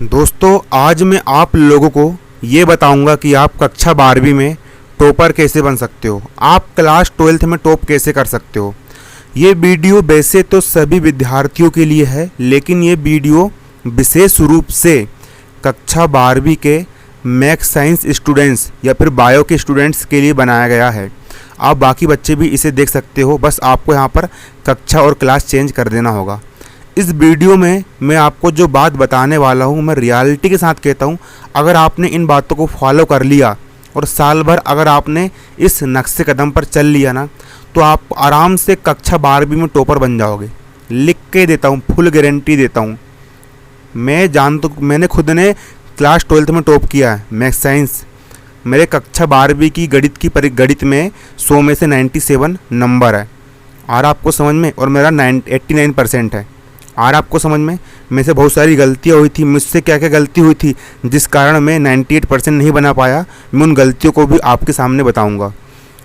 दोस्तों, आज मैं आप लोगों को ये बताऊंगा कि आप कक्षा 12वीं में टॉपर कैसे बन सकते हो, आप क्लास 12th में टॉप कैसे कर सकते हो। ये वीडियो वैसे तो सभी विद्यार्थियों के लिए है, लेकिन ये वीडियो विशेष रूप से कक्षा 12वीं के मैथ्स साइंस स्टूडेंट्स या फिर बायो के स्टूडेंट्स के लिए बनाया गया है। आप बाकी बच्चे भी इसे देख सकते हो, बस आपको यहाँ पर कक्षा और क्लास चेंज कर देना होगा। इस वीडियो में मैं आपको जो बात बताने वाला हूँ मैं रियलिटी के साथ कहता हूँ। अगर आपने इन बातों को फॉलो कर लिया और साल भर अगर आपने इस नक्शे कदम पर चल लिया ना, तो आप आराम से कक्षा 12वीं में टॉपर बन जाओगे। लिख के देता हूँ, फुल गारंटी देता हूँ। मैंने खुद ने क्लास 12th में टॉप किया है मैथ्स साइंस। मेरे कक्षा 12वीं की गणित में 100 में से 97 नंबर है। और आपको समझ में, और मेरा 89% है। और आपको समझ में, मेरे से बहुत सारी गलतियाँ हुई थी, मुझसे क्या क्या गलती हुई थी जिस कारण मैं 98% नहीं बना पाया। मैं उन गलतियों को भी आपके सामने बताऊंगा।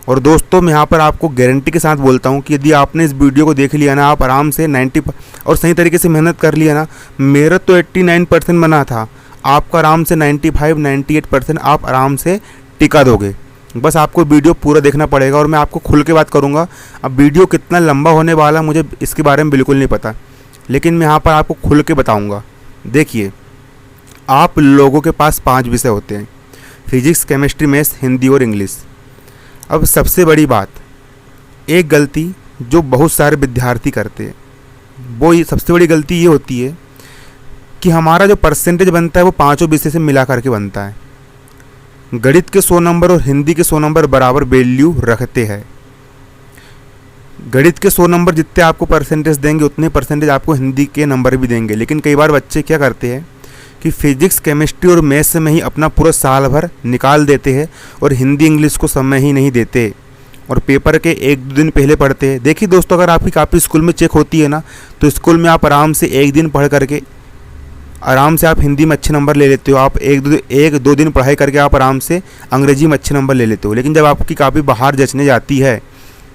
और दोस्तों, मैं यहाँ पर आपको गारंटी के साथ बोलता हूँ कि यदि आपने इस वीडियो को देख लिया ना, आप आराम से 90 और सही तरीके से मेहनत कर लिया ना, मेरा तो 89% बना था, आपका आराम से 95-98% आप आराम से टिका दोगे। बस आपको वीडियो पूरा देखना पड़ेगा और मैं आपको खुल के बात करूँगा। अब वीडियो कितना लंबा होने वाला मुझे इसके बारे में बिल्कुल नहीं पता, लेकिन मैं यहाँ पर आपको खुल के बताऊँगा। देखिए, आप लोगों के पास 5 विषय होते हैं: फिजिक्स, केमिस्ट्री, मैथ्स, हिंदी और इंग्लिश। अब सबसे बड़ी बात, एक गलती जो बहुत सारे विद्यार्थी करते हैं, सबसे बड़ी गलती ये होती है कि हमारा जो परसेंटेज बनता है वो 5 विषय से मिला करके बनता है। गणित के 100 नंबर और हिंदी के 100 नंबर बराबर वैल्यू रखते हैं। गणित के 100 नंबर जितने आपको परसेंटेज देंगे उतने परसेंटेज आपको हिंदी के नंबर भी देंगे। लेकिन कई बार बच्चे क्या करते हैं कि फिजिक्स, केमिस्ट्री और मैथ्स में ही अपना पूरा साल भर निकाल देते हैं और हिंदी इंग्लिश को समय ही नहीं देते और पेपर के 1-2 दिन पहले पढ़ते हैं। देखिए दोस्तों, अगर आपकी कापी स्कूल में चेक होती है ना, तो स्कूल में आप आराम से 1 दिन पढ़ करके आराम से आप हिंदी में अच्छे नंबर ले लेते हो। आप 1-2 दिन पढ़ाई करके आप आराम से अंग्रेजी में अच्छे नंबर ले लेते हो। लेकिन जब आपकी कापी बाहर जचने जाती है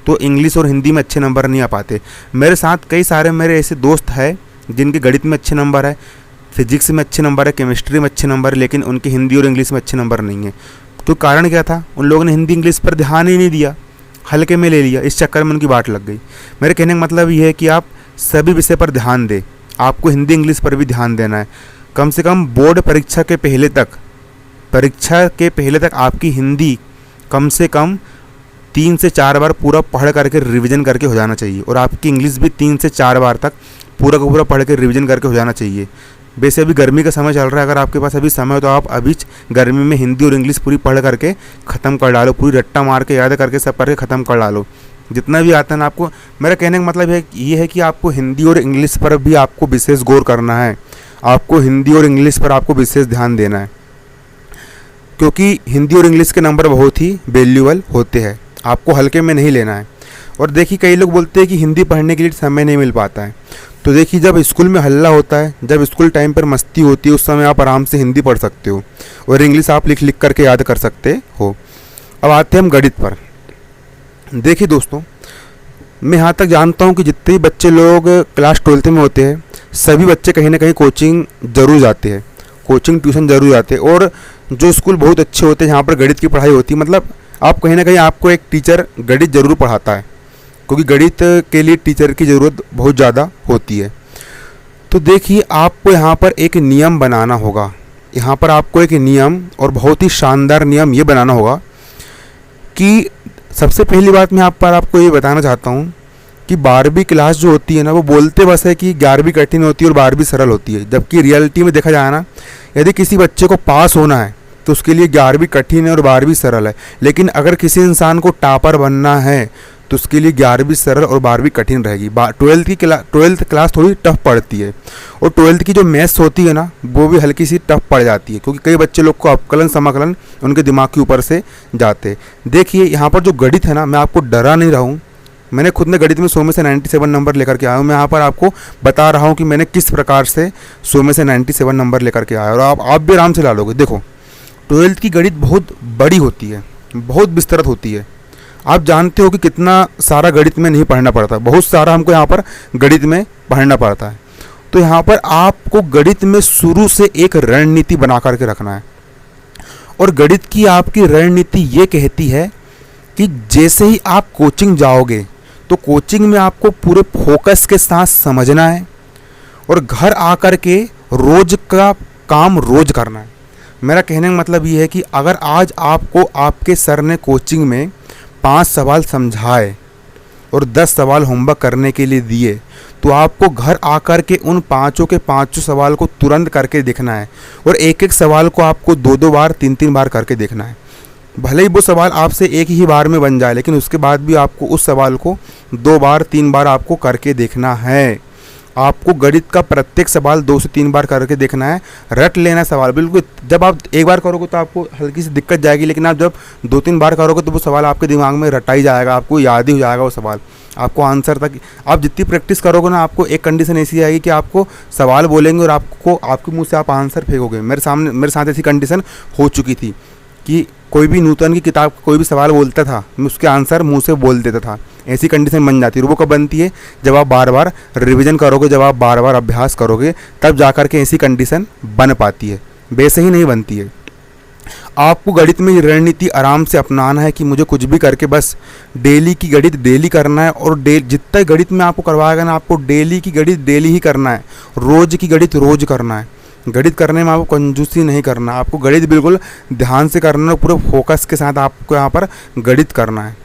तो इंग्लिश और हिंदी में अच्छे नंबर नहीं आ पाते। मेरे साथ कई सारे मेरे ऐसे दोस्त हैं जिनके गणित में अच्छे नंबर है, फिजिक्स में अच्छे नंबर है, केमिस्ट्री में अच्छे नंबर है, लेकिन उनके हिंदी और इंग्लिश में अच्छे नंबर नहीं है। तो कारण क्या था? उन लोगों ने हिंदी इंग्लिश पर ध्यान ही नहीं दिया, हल्के में ले लिया। इस चक्कर में उनकी बाट लग गई। मेरे कहने का मतलब ये है कि आप सभी विषय पर ध्यान दें। आपको हिंदी इंग्लिश पर भी ध्यान देना है। कम से कम बोर्ड परीक्षा के पहले तक आपकी हिंदी कम से कम 3 से 4 बार पूरा पढ़ करके रिवीजन करके हो जाना चाहिए, और आपकी इंग्लिश भी 3 से 4 बार तक पूरा का पूरा पढ़ के रिवीजन करके हो जाना चाहिए। वैसे अभी गर्मी का समय चल रहा है, अगर आपके पास अभी समय हो तो आप अभी गर्मी में हिंदी और इंग्लिश पूरी पढ़ करके ख़त्म कर डालो, पूरी रट्टा मार के याद करके सब करके ख़त्म कर डालो जितना भी आता है ना आपको। मेरा कहने का मतलब ये है कि आपको हिंदी और इंग्लिश पर भी आपको विशेष गौर करना है। आपको हिंदी और इंग्लिश पर आपको विशेष ध्यान देना है, क्योंकि हिंदी और इंग्लिश के नंबर बहुत ही वैल्यूएबल होते हैं। आपको हल्के में नहीं लेना है। और देखिए, कई लोग बोलते हैं कि हिंदी पढ़ने के लिए समय नहीं मिल पाता है। तो देखिए, जब स्कूल में हल्ला होता है, जब स्कूल टाइम पर मस्ती होती है, उस समय आप आराम से हिंदी पढ़ सकते हो और इंग्लिश आप लिख करके याद कर सकते हो। अब आते हैं हम गणित पर। देखिए दोस्तों, मैं यहाँ तक जानता हूँ कि जितने भी बच्चे लोग क्लास 12th में होते हैं, सभी बच्चे कहीं ना कहीं कोचिंग ज़रूर जाते हैं, कोचिंग ट्यूशन ज़रूर जाते हैं। और जो स्कूल बहुत अच्छे होते हैं, जहाँ पर गणित की पढ़ाई होती है, मतलब आप कहीं ना कहीं आपको एक टीचर गणित ज़रूर पढ़ाता है, क्योंकि गणित के लिए टीचर की ज़रूरत बहुत ज़्यादा होती है। तो देखिए, आपको यहाँ पर एक नियम बनाना होगा। यहाँ पर आपको एक नियम, और बहुत ही शानदार नियम ये बनाना होगा कि सबसे पहली बात मैं आपको ये बताना चाहता हूँ कि 12वीं क्लास जो होती है ना, वो बोलते बस है कि 11वीं कठिन होती है और 12वीं सरल होती है। जबकि रियलिटी में देखा जाए ना, यदि किसी बच्चे को पास होना है तो उसके लिए 11वीं कठिन है और 12वीं सरल है। लेकिन अगर किसी इंसान को टॉपर बनना है तो उसके लिए 11वीं सरल और 12वीं कठिन रहेगी। 12th क्लास थोड़ी टफ पड़ती है, और 12th की जो मैथ्स होती है ना, वो भी हल्की सी टफ पड़ जाती है, क्योंकि कई बच्चे लोग को अपकलन समाकलन उनके दिमाग के ऊपर से जाते। देखिए, यहाँ पर जो गणित है ना, मैं आपको डरा नहीं रहा हूँ। मैंने खुद ने गणित में 100 में से 97 नंबर लेकर के आया हूँ। मैं यहाँ पर आपको बता रहा हूँ कि मैंने किस प्रकार से 100 में से 97 नंबर लेकर के आया, और आप भी आराम से ला लोगे। देखो, 12th की गणित बहुत बड़ी होती है, बहुत विस्तृत होती है। आप जानते हो कि कितना सारा गणित में नहीं पढ़ना पड़ता, बहुत सारा हमको यहाँ पर गणित में पढ़ना पड़ता है। तो यहाँ पर आपको गणित में शुरू से एक रणनीति बना करके रखना है। और गणित की आपकी रणनीति ये कहती है कि जैसे ही आप कोचिंग जाओगे तो कोचिंग में आपको पूरे फोकस के साथ समझना है और घर आकर के रोज का काम रोज करना है। मेरा कहने का मतलब ये है कि अगर आज आपको आपके सर ने कोचिंग में 5 सवाल समझाए और 10 सवाल होमवर्क करने के लिए दिए, तो आपको घर आकर के उन पाँचों के पाँचों सवाल को तुरंत करके देखना है और एक एक सवाल को आपको 2-2 बार 3-3 बार करके देखना है। भले ही वो सवाल आपसे एक ही बार में बन जाए, लेकिन उसके बाद भी आपको उस सवाल को 2 बार 3 बार आपको करके देखना है। आपको गणित का प्रत्येक सवाल 2 से 3 बार करके देखना है, रट लेना सवाल बिल्कुल। जब आप एक बार करोगे तो आपको हल्की सी दिक्कत जाएगी, लेकिन आप जब 2-3 बार करोगे तो वो सवाल आपके दिमाग में रटा ही जाएगा, आपको याद ही हो जाएगा वो सवाल। आपको आंसर तक आप जितनी प्रैक्टिस करोगे ना, आपको एक कंडीशन ऐसी आएगी कि आपको सवाल बोलेंगे और आपको आपके मुंह से आप आंसर फेंकोगे। मेरे साथ ऐसी कंडीशन हो चुकी थी कि कोई भी न्यूटन की किताब कोई भी सवाल बोलता था, मैं उसके आंसर मुंह से बोल देता था। ऐसी कंडीशन बन जाती है। वो कब बनती है? जब आप बार बार रिवीजन करोगे, जब आप बार बार अभ्यास करोगे, तब जाकर के ऐसी कंडीशन बन पाती है, वैसे ही नहीं बनती है। आपको गणित में ये रणनीति आराम से अपनाना है कि मुझे कुछ भी करके बस डेली की गणित डेली करना है। और जितना गणित में आपको करवाएगा ना, आपको डेली की गणित डेली ही करना है, रोज की गणित रोज करना है। गणित करने में आपको कंजूसी नहीं करना, आपको गणित बिल्कुल ध्यान से करना है, पूरे फोकस के साथ आपको यहाँ पर गणित करना है।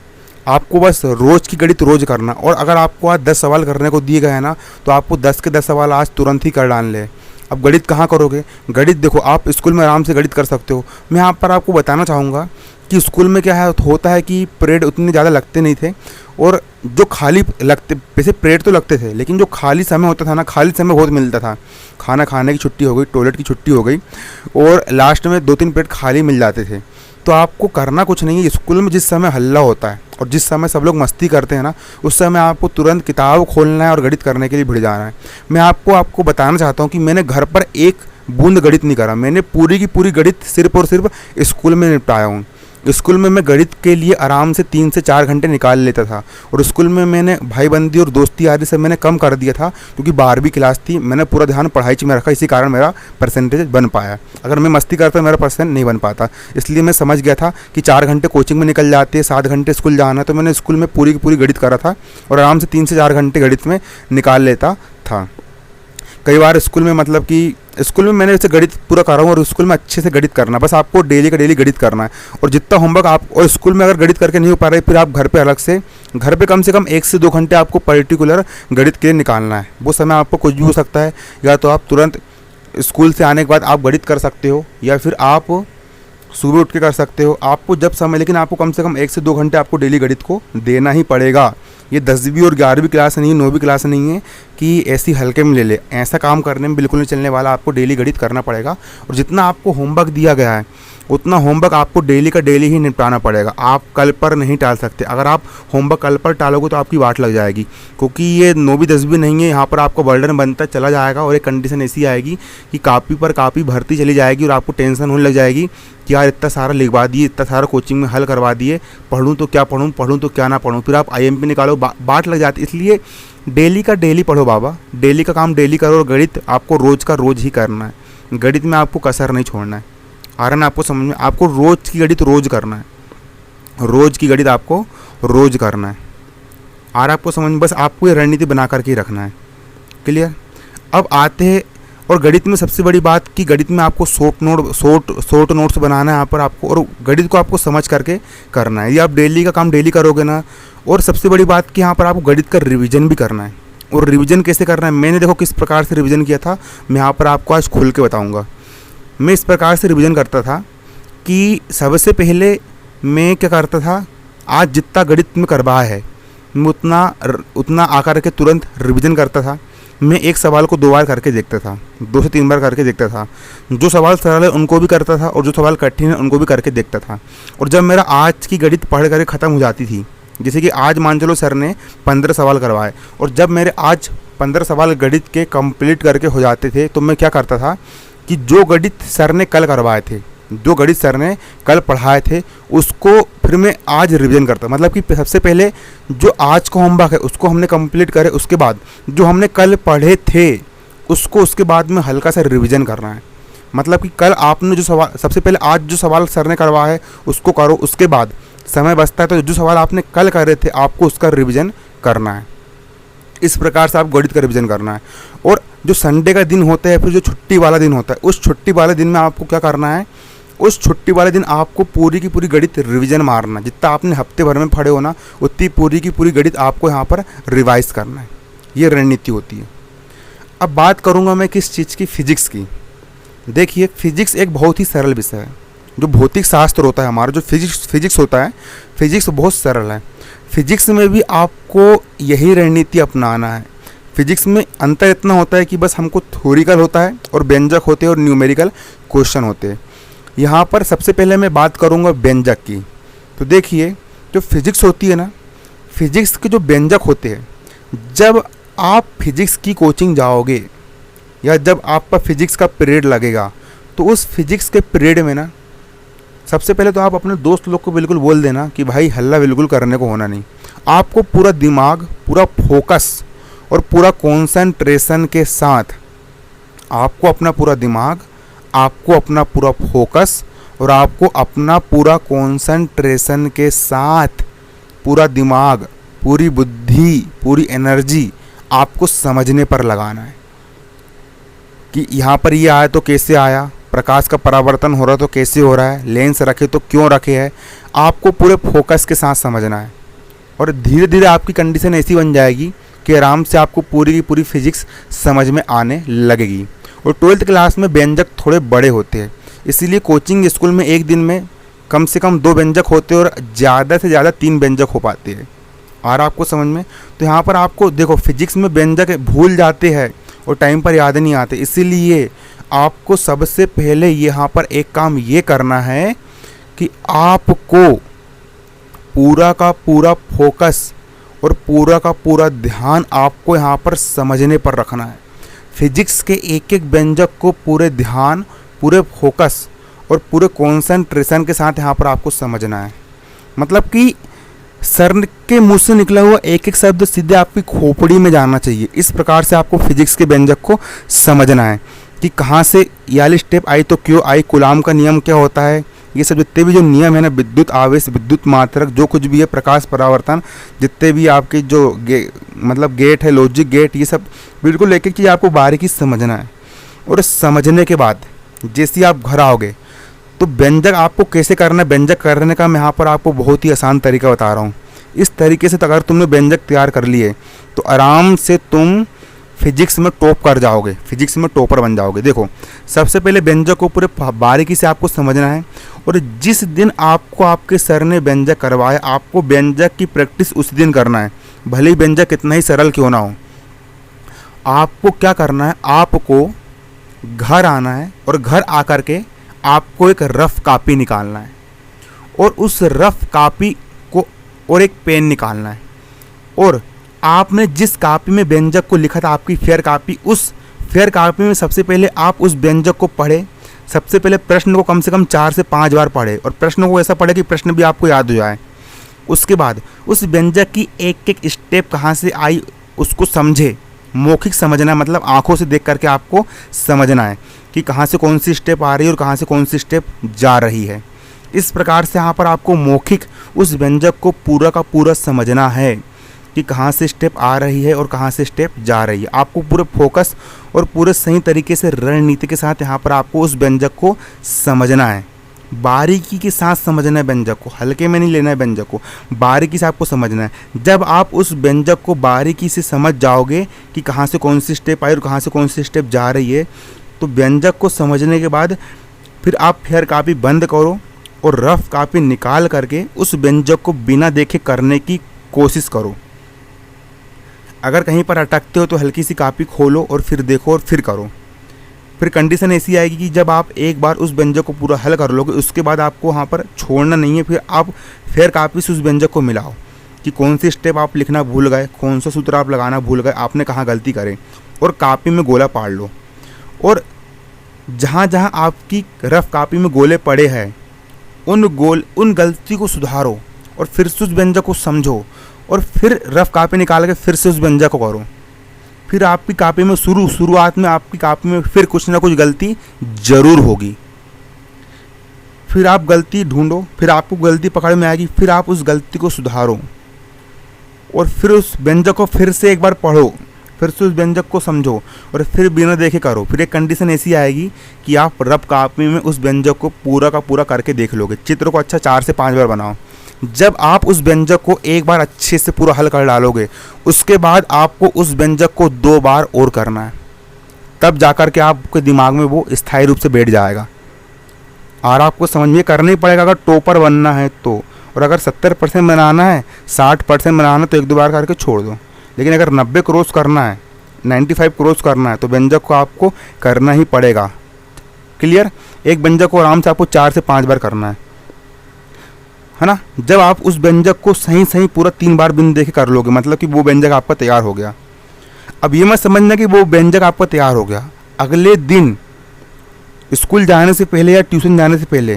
आपको बस रोज की गणित रोज करना। और अगर आपको आज 10 सवाल करने को दिए गए हैं ना, तो आपको 10 के 10 सवाल आज तुरंत ही कर डालने। अब गणित कहाँ करोगे? गणित देखो, आप स्कूल में आराम से गणित कर सकते हो। मैं यहाँ पर आपको बताना चाहूँगा कि स्कूल में क्या है होता है कि पीरियड उतने ज़्यादा लगते नहीं थे, और जो खाली लगते, वैसे पीरियड तो लगते थे, लेकिन जो खाली समय होता था ना, खाली समय बहुत मिलता था। खाना खाने की छुट्टी हो गई, टॉयलेट की छुट्टी हो गई, और लास्ट में 2-3 पीरियड खाली मिल जाते थे। तो आपको करना कुछ नहीं है। स्कूल में जिस समय हल्ला होता है और जिस समय सब लोग मस्ती करते हैं ना, उस समय आपको तुरंत किताब खोलना है और गणित करने के लिए भिड़ जाना है। मैं आपको बताना चाहता हूँ कि मैंने घर पर एक बूंद गणित नहीं करा। मैंने पूरी की पूरी गणित सिर्फ और सिर्फ स्कूल में निपटाया हूँ। स्कूल में मैं गणित के लिए आराम से 3 से 4 घंटे निकाल लेता था, और स्कूल में मैंने भाईबंदी और दोस्ती आदि से मैंने कम कर दिया था, क्योंकि 12वीं क्लास थी। मैंने पूरा ध्यान पढ़ाई में रखा, इसी कारण मेरा परसेंटेज बन पाया। अगर मैं मस्ती करता मेरा परसेंट नहीं बन पाता। इसलिए मैं समझ गया था कि 4 घंटे कोचिंग में निकल जाते हैं, 7 घंटे स्कूल जाना, तो मैंने स्कूल में पूरी की पूरी गणित करा था और आराम से 3 से 4 घंटे गणित में निकाल लेता था। कई बार स्कूल में मतलब कि स्कूल में मैंने वैसे गणित पूरा करा हूँ, और स्कूल में अच्छे से गणित करना, बस आपको डेली का डेली गणित करना है। और जितना होमवर्क आप, और स्कूल में अगर गणित करके नहीं हो पा रहे, फिर आप घर पे अलग से, घर पे कम से कम 1 से 2 घंटे आपको पर्टिकुलर गणित के लिए निकालना है। वो समय आपको कुछ भी हो सकता है, या तो आप तुरंत स्कूल से आने के बाद आप गणित कर सकते हो, या फिर आप सुबह उठ के कर सकते हो, आपको जब समय, लेकिन आपको कम से कम 1 से 2 घंटे आपको डेली गणित को देना ही पड़ेगा। ये 10वीं और 11वीं क्लास नहीं है, 9वीं क्लास नहीं है कि ऐसी हल्के में ले ले, ऐसा काम करने में बिल्कुल नहीं चलने वाला। आपको डेली गणित करना पड़ेगा, और जितना आपको होमवर्क दिया गया है उतना होमवर्क आपको डेली का डेली ही निपटाना पड़ेगा। आप कल पर नहीं टाल सकते। अगर आप होमवर्क कल पर टालोगे तो आपकी वाट लग जाएगी, क्योंकि ये 9वीं 10वीं नहीं है। यहाँ पर आपका बर्डन बनता चला जाएगा, और एक कंडीशन ऐसी आएगी कि कापी पर कापी भरती चली जाएगी, और आपको टेंशन होने लग जाएगी कि यार इतना सारा लिखवा दिए, इतना सारा कोचिंग में हल करवा दिए, पढ़ूँ तो क्या पढ़ूँ, पढ़ूँ तो क्या ना पढ़ूँ। फिर आप IMP निकालो, बाट लग जाती। इसलिए डेली का डेली पढ़ो बाबा, डेली का काम डेली करो, और गणित आपको रोज़ का रोज़ ही करना है। गणित में आपको कसर नहीं छोड़ना है। आ रहा ना आपको समझ में? आपको रोज़ की गणित रोज़ करना है, रोज़ की गणित आपको रोज़ करना है। आ रहा आपको समझ में? बस आपको ये रणनीति बना करके ही रखना है। क्लियर? अब आते हैं, और गणित में सबसे बड़ी बात कि गणित में आपको शॉर्ट नोट्स बनाना है यहाँ पर आपको, और गणित को आपको समझ करके करना है। ये आप डेली का काम डेली करोगे ना। और सबसे बड़ी बात कि यहाँ पर आपको गणित का रिवीजन भी करना है। और रिवीजन कैसे करना है, मैंने देखो किस प्रकार से रिवीजन किया था, मैं यहाँ पर आपको आज खुल के बताऊँगा। मैं इस प्रकार से रिवीजन करता था कि सबसे पहले मैं क्या करता था, आज जितना गणित में करवाया है मैं उतना आकर के तुरंत रिवीजन करता था। मैं एक सवाल को 2 बार करके देखता था, 2 से 3 बार करके देखता था। जो सवाल सरल है उनको भी करता था, और जो सवाल कठिन है उनको भी करके देखता था। और जब मेरा आज की गणित पढ़ करके ख़त्म हो जाती थी, जैसे कि आज मान चलो सर ने 15 सवाल करवाए, और जब मेरे आज 15 सवाल गणित के कंप्लीट करके हो जाते थे, तो मैं क्या करता था कि जो गणित सर ने कल करवाए थे, जो गणित सर ने कल पढ़ाए थे, उसको फिर मैं आज रिवीजन करता। मतलब कि सबसे पहले जो आज का होमवर्क है उसको हमने कंप्लीट करे, उसके बाद जो हमने कल पढ़े थे उसको उसके बाद में हल्का सा रिवीजन करना है। मतलब कि कल आपने जो सवाल, सबसे पहले आज जो सवाल सर ने करवाया है उसको करो, उसके बाद समय बचता है तो जो सवाल आपने कल करे थे आपको उसका रिवीजन करना है। इस प्रकार से आप गणित का रिवीजन करना है। और जो संडे का दिन होता है, फिर जो छुट्टी वाला दिन होता है, उस छुट्टी वाले दिन में आपको क्या करना है, उस छुट्टी वाले दिन आपको पूरी की पूरी गणित रिवीजन मारना। जितना आपने हफ्ते भर में पढ़े हो ना, उतनी पूरी की पूरी गणित आपको यहाँ पर रिवाइज करना है। ये रणनीति होती है। अब बात करूँगा मैं किस चीज़ की, फिजिक्स की। देखिए, फिजिक्स एक बहुत ही सरल विषय है। जो भौतिक शास्त्र होता है हमारा, जो फिजिक्स होता है, फिजिक्स बहुत सरल है। फिजिक्स में भी आपको यही रणनीति अपनाना है। फिजिक्स में अंतर इतना होता है कि बस हमको थ्योरिकल होता है और व्यंजक होते हैं और न्यूमेरिकल क्वेश्चन होते हैं। यहाँ पर सबसे पहले मैं बात करूँगा व्यंजक की। तो देखिए, जो फिजिक्स होती है ना, फिजिक्स के जो व्यंजक होते हैं, जब आप फिजिक्स की कोचिंग जाओगे या जब आपका फिजिक्स का पीरियड लगेगा, तो उस फिजिक्स के पीरियड में ना सबसे पहले तो आप अपने दोस्त लोग को बिल्कुल बोल देना कि भाई हल्ला बिल्कुल करने को होना नहीं। आपको पूरा दिमाग, पूरा फोकस और पूरा कॉन्सेंट्रेशन के साथ आपको अपना पूरा दिमाग, आपको अपना पूरा फोकस और आपको अपना पूरा कॉन्सेंट्रेशन के साथ पूरा दिमाग, पूरी बुद्धि, पूरी एनर्जी आपको समझने पर लगाना है कि यहाँ पर ये आया तो कैसे आया, प्रकाश का परावर्तन हो रहा तो कैसे हो रहा है, लेंस रखे तो क्यों रखे है। आपको पूरे फोकस के साथ समझना है और धीरे धीरे आपकी कंडीशन ऐसी बन जाएगी कि आराम से आपको पूरी की पूरी फिजिक्स समझ में आने लगेगी। और 12th क्लास में व्यंजक थोड़े बड़े होते हैं, इसीलिए कोचिंग स्कूल में एक दिन में कम से कम 2 व्यंजक होते हैं और ज़्यादा से ज़्यादा 3 व्यंजक हो पाते हैं। और आपको समझ में, तो यहाँ पर आपको देखो, फिजिक्स में व्यंजक भूल जाते हैं और टाइम पर याद नहीं आते। इसीलिए आपको सबसे पहले यहाँ पर एक काम ये करना है कि आपको पूरा का पूरा फोकस और पूरा का पूरा ध्यान आपको यहाँ पर समझने पर रखना है। फिजिक्स के एक एक व्यंजक को पूरे ध्यान, पूरे फोकस और पूरे कॉन्सेंट्रेशन के साथ यहाँ पर आपको समझना है। मतलब कि सर के मुंह से निकला हुआ एक एक शब्द सीधे आपकी खोपड़ी में जाना चाहिए। इस प्रकार से आपको फिजिक्स के व्यंजक को समझना है कि कहाँ से ये वाली स्टेप आई तो क्यों आई, कूलाम का नियम क्या होता है, ये सब जितने भी जो नियम है ना, विद्युत आवेश, विद्युत मात्रक, जो कुछ भी है, प्रकाश परावर्तन, जितने भी आपके जो मतलब गेट है, लॉजिक गेट, ये सब बिल्कुल एक एक चीज़ आपको बारीकी समझना है। और समझने के बाद जैसे आप घर आओगे तो व्यंजक आपको कैसे करना है, व्यंजक करने का मैं यहाँ पर आपको बहुत ही आसान तरीका बता रहा हूँ। इस तरीके से अगर तुमने व्यंजक तैयार कर लिए तो आराम से तुम फिजिक्स में टॉप कर जाओगे, फिजिक्स में टॉपर बन जाओगे। देखो, सबसे पहले व्यंजक को पूरे बारीकी से आपको समझना है और जिस दिन आपको आपके सर ने व्यंजक करवाया, आपको व्यंजक की प्रैक्टिस उस दिन करना है, भले ही व्यंजक कितना ही सरल क्यों ना हो। आपको क्या करना है, आपको घर आना है और घर आकर के आपको एक रफ कॉपी निकालना है और उस रफ कॉपी को और एक पेन निकालना है और आपने जिस कॉपी में व्यंजक को लिखा था, आपकी फेयर कॉपी, उस फेयर कॉपी में सबसे पहले आप उस व्यंजक को पढ़े। सबसे पहले प्रश्न को कम से कम 4 से 5 बार पढ़े और प्रश्न को ऐसा पढ़े कि प्रश्न भी आपको याद हो जाए। उसके बाद उस व्यंजक की एक एक स्टेप कहाँ से आई उसको समझे। मौखिक समझना है, मतलब आंखों से देख करके आपको समझना है कि कहाँ से कौन सी स्टेप आ रही है और कहाँ से कौन सी स्टेप जा रही है। इस प्रकार से यहाँ पर आपको मौखिक उस व्यंजक को पूरा का पूरा समझना है कि कहाँ से स्टेप आ रही है और कहाँ से स्टेप जा रही है। आपको पूरे फोकस और पूरे सही तरीके से रणनीति के साथ यहाँ पर आपको उस व्यंजक को समझना है, बारीकी के साथ समझना है व्यंजक को, हल्के में नहीं लेना है व्यंजक को, बारीकी से आपको समझना है। जब आप उस व्यंजक को बारीकी से समझ जाओगे कि कहाँ से कौन सी स्टेप आई और कहाँ से कौन सी स्टेप जा रही है, तो व्यंजक को समझने के बाद फिर आप फेयर कॉपी बंद करो और रफ कॉपी निकाल करके उस व्यंजक को बिना देखे करने की कोशिश करो। अगर कहीं पर अटकते हो तो हल्की सी कॉपी खोलो और फिर देखो और फिर करो। फिर कंडीशन ऐसी आएगी कि जब आप एक बार उस व्यंजक को पूरा हल कर लोगे, उसके बाद आपको वहाँ पर छोड़ना नहीं है। फिर आप फेयर कॉपी से उस व्यंजक को मिलाओ कि कौन सी स्टेप आप लिखना भूल गए, कौन सा सूत्र आप लगाना भूल गए, आपने कहाँ गलती करे, और कॉपी में गोला पाड़ लो। और जहाँ जहाँ आपकी रफ कॉपी में गोले पड़े हैं उन गलती को सुधारो और फिर से उस व्यंजक को समझो और फिर रफ कॉपी निकाल के फिर से उस व्यंजक को करो। फिर आपकी कापी में शुरुआत में आपकी कापी में फिर कुछ ना कुछ गलती ज़रूर होगी। फिर आप गलती ढूंढो, फिर आपको गलती पकड़ में आएगी, फिर आप उस गलती को सुधारो और फिर उस व्यंजक को फिर से एक बार पढ़ो, फिर से उस व्यंजक को समझो और फिर बिना देखे करो। फिर एक कंडीशन ऐसी आएगी कि आप रफ कापी में उस व्यंजक को पूरा का पूरा करके देख लोगे। चित्र को अच्छा 4 से 5 बार बनाओ। जब आप उस व्यंजक को एक बार अच्छे से पूरा हल कर डालोगे, उसके बाद आपको उस व्यंजक को 2 बार और करना है, तब जाकर के आपके दिमाग में वो स्थायी रूप से बैठ जाएगा। और आपको समझ में करना ही पड़ेगा अगर टॉपर बनना है तो। और अगर 70% बनाना है, 60% बनाना है तो 1-2 बार करके छोड़ दो। लेकिन अगर 90 क्रॉस करना है, 95 क्रॉस करना है तो व्यंजक को आपको करना ही पड़ेगा। क्लियर? एक व्यंजक को आराम से आपको 4 से 5 बार करना है ना। जब आप उस व्यंजक को सही पूरा 3 बार बिन देखे कर लोगे, मतलब कि वो व्यंजक आपका तैयार हो गया। अब ये मत समझना कि वो व्यंजक आपका तैयार हो गया, अगले दिन स्कूल जाने से पहले या ट्यूशन जाने से पहले,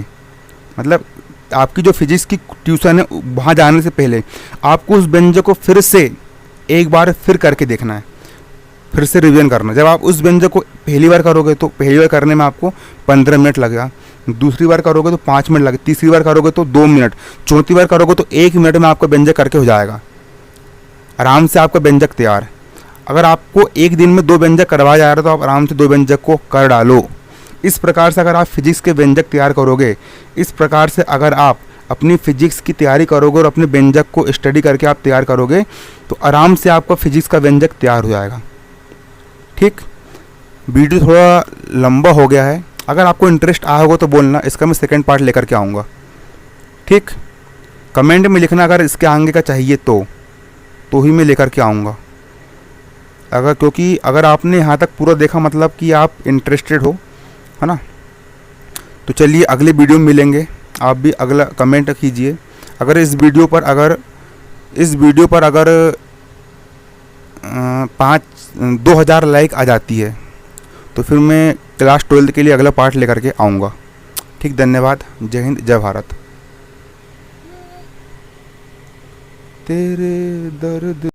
मतलब आपकी जो फिजिक्स की ट्यूशन है वहाँ जाने से पहले आपको उस व्यंजक को फिर से एक बार फिर करके देखना है, फिर से रिवीजन करना है। जब आप उस व्यंजक को पहली बार करोगे तो पहली बार करने में आपको 15 मिनट लगेगा, दूसरी बार करोगे तो 5 मिनट लगेगा, तीसरी बार करोगे तो 2 मिनट, चौथी बार करोगे तो 1 मिनट में आपका व्यंजक करके हो जाएगा। आराम से आपका व्यंजक तैयार। अगर आपको एक दिन में 2 व्यंजक करवाया जा रहा है तो आप आराम से 2 व्यंजक को कर डालो। इस प्रकार से अगर आप फिजिक्स के व्यंजक तैयार करोगे, इस प्रकार से अगर आप अपनी फिजिक्स की तैयारी करोगे और अपने व्यंजक को स्टडी करके आप तैयार करोगे तो आराम से आपका फिजिक्स का व्यंजक तैयार हो जाएगा। ठीक, वीडियो थोड़ा लंबा हो गया है, अगर आपको इंटरेस्ट आया होगा तो बोलना, इसका मैं सेकंड पार्ट लेकर के आऊँगा। ठीक, कमेंट में लिखना अगर इसके आगे का चाहिए तो ही मैं लेकर के आऊँगा। क्योंकि अगर आपने यहाँ तक पूरा देखा मतलब कि आप इंटरेस्टेड हो, है ना। तो चलिए अगले वीडियो में मिलेंगे। आप भी अगला कमेंट कीजिए। अगर इस वीडियो पर अगर 2000 लाइक आ जाती है तो फिर मैं क्लास 12 के लिए अगला पार्ट लेकर के आऊँगा। ठीक, धन्यवाद। जय हिंद, जय भारत। तेरे दर्द